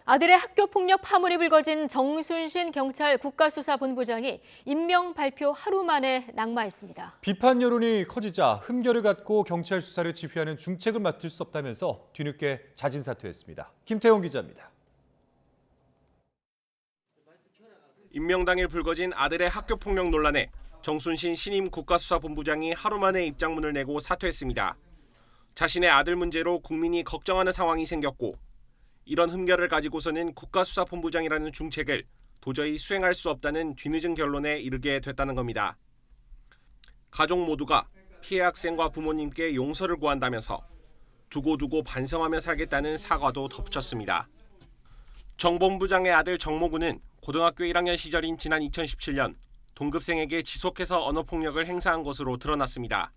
아들의 학교폭력 파문이 불거진 정순신 경찰 국가수사본부장이 임명 발표 하루 만에 낙마했습니다. 비판 여론이 커지자 흠결을 갖고 경찰 수사를 지휘하는 중책을 맡을 수 없다면서 뒤늦게 자진 사퇴했습니다. 김태용 기자입니다. 임명 당일 불거진 아들의 학교폭력 논란에 정순신 신임 국가수사본부장이 하루 만에 입장문을 내고 사퇴했습니다. 자신의 아들 문제로 국민이 걱정하는 상황이 생겼고 이런 흠결을 가지고서는 국가수사본부장이라는 중책을 도저히 수행할 수 없다는 뒤늦은 결론에 이르게 됐다는 겁니다. 가족 모두가 피해 학생과 부모님께 용서를 구한다면서 두고두고 반성하며 살겠다는 사과도 덧붙였습니다. 정 본부장의 아들 정모군은 고등학교 1학년 시절인 지난 2017년 동급생에게 지속해서 언어폭력을 행사한 것으로 드러났습니다.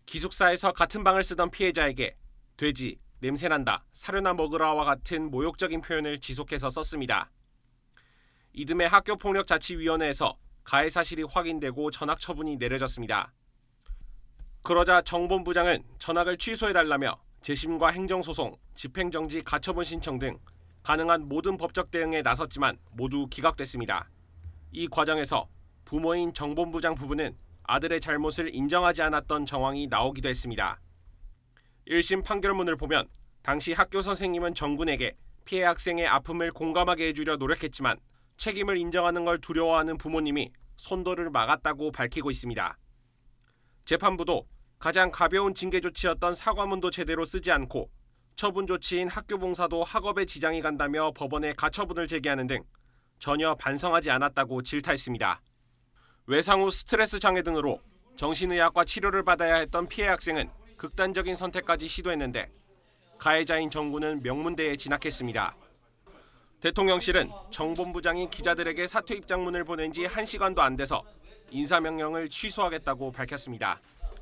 기숙사에서 같은 방을 쓰던 피해자에게 돼지, 냄새난다, 사료나 먹으라와 같은 모욕적인 표현을 지속해서 썼습니다. 이듬해 학교폭력자치위원회에서 가해 사실이 확인되고 전학 처분이 내려졌습니다. 그러자 정 본부장은 전학을 취소해달라며 재심과 행정소송, 집행정지 가처분 신청 등 가능한 모든 법적 대응에 나섰지만 모두 기각됐습니다. 이 과정에서 부모인 정 본부장 부부는 아들의 잘못을 인정하지 않았던 정황이 나오기도 했습니다. 1심 판결문을 보면 당시 학교 선생님은 정 군에게 피해 학생의 아픔을 공감하게 해주려 노력했지만 책임을 인정하는 걸 두려워하는 부모님이 손도를 막았다고 밝히고 있습니다. 재판부도 가장 가벼운 징계 조치였던 사과문도 제대로 쓰지 않고 처분 조치인 학교 봉사도 학업에 지장이 간다며 법원에 가처분을 제기하는 등 전혀 반성하지 않았다고 질타했습니다. 외상 후 스트레스 장애 등으로 정신의학과 치료를 받아야 했던 피해 학생은 극단적인 선택까지 시도했는데 가해자인 정 군은 명문대에 진학했습니다. 대통령실은 정 본부장이 기자들에게 사퇴 입장문을 보낸 지 1시간도 안 돼서 인사명령을 취소하겠다고 밝혔습니다.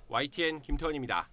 YTN 김태원입니다.